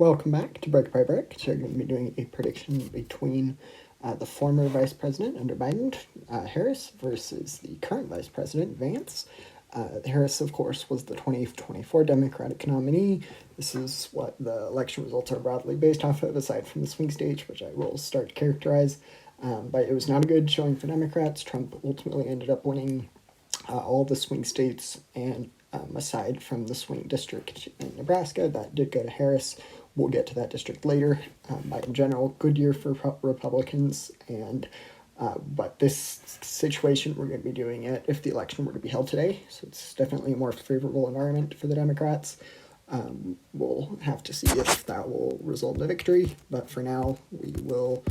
Welcome back to Brick by Brick. So we're going to be doing a prediction between the former Vice President under Biden, Harris, versus the current Vice President, Vance. Harris, of course, was the 2024 Democratic nominee. This is what the election results are broadly based off of, aside from the swing states, which I will start to characterize. But it was not a good showing for Democrats. Trump ultimately ended up winning all the swing states, and aside from the swing district in Nebraska, that did go to Harris. We'll get to that district later. But in general, good year for Republicans, and but this situation, we're going to be doing it if the election were to be held today, so it's definitely a more favorable environment for the Democrats. We'll have to see if that will result in a victory, but for now, we will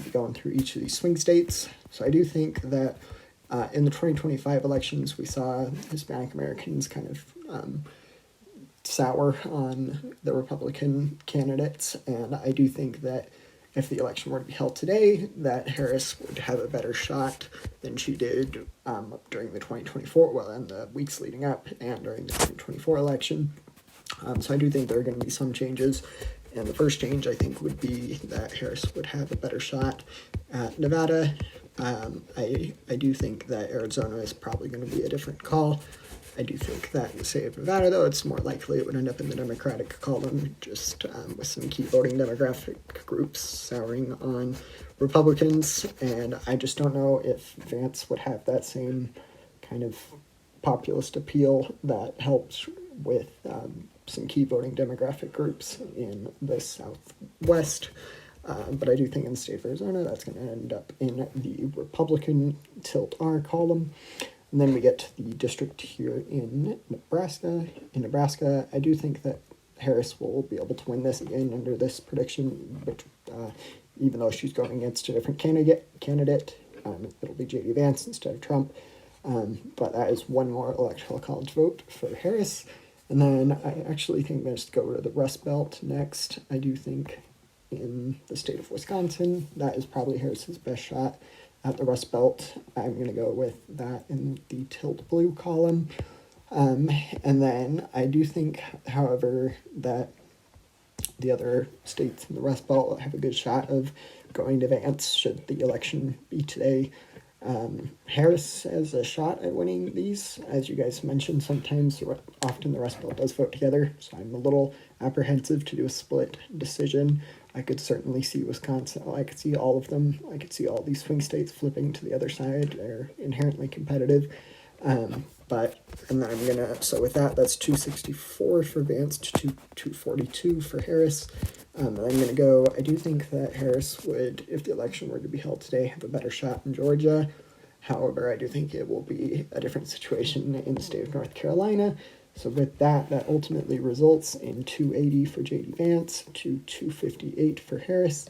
be going through each of these swing states. So I do think that in the 2025 elections, we saw Hispanic Americans kind of sour on the Republican candidates, and I do think that if the election were to be held today, that Harris would have a better shot than she did during the 2024, well, in the weeks leading up and during the 2024 election. So I do think there are going to be some changes, and the first change I think would be that Harris would have a better shot at Nevada. I do think that Arizona is probably going to be a different call. I do think that in the state of Nevada, though, it's more likely it would end up in the Democratic column, just with some key voting demographic groups souring on Republicans. And I just don't know if Vance would have that same kind of populist appeal that helps with some key voting demographic groups in the Southwest. But I do think in the state of Arizona, that's going to end up in the Republican tilt R column. And then we get to the district here in Nebraska. In Nebraska, I do think that Harris will be able to win this again under this prediction, but even though she's going against a different candidate, it'll be J.D. Vance instead of Trump. But that is one more electoral college vote for Harris. And then I actually think I'm going to go to the Rust Belt next. I do think in the state of Wisconsin, that is probably Harris's best shot at the Rust Belt. I'm going to go with that in the tilt blue column. And then I do think, however, that the other states in the Rust Belt have a good shot of going to Vance should the election be today. Harris has a shot at winning these. As you guys mentioned, often the Rust Belt does vote together, so I'm a little apprehensive to do a split decision. I could certainly see Wisconsin. I could see all of them. I could see all these swing states flipping to the other side. They're inherently competitive. And then so with that, that's 264 for Vance to 242 for Harris. And I'm going to go, I do think that Harris would, if the election were to be held today, have a better shot in Georgia. However, I do think it will be a different situation in the state of North Carolina. So with that, that ultimately results in 280 for J.D. Vance to 258 for Harris,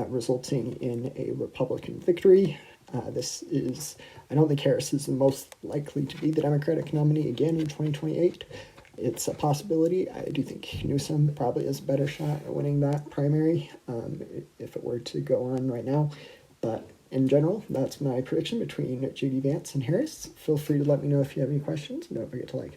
resulting in a Republican victory. I don't think Harris is the most likely to be the Democratic nominee again in 2028. It's a possibility. I do think Newsom probably has a better shot at winning that primary if it were to go on right now. But in general, that's my prediction between J.D. Vance and Harris. Feel free to let me know if you have any questions. Don't forget to like.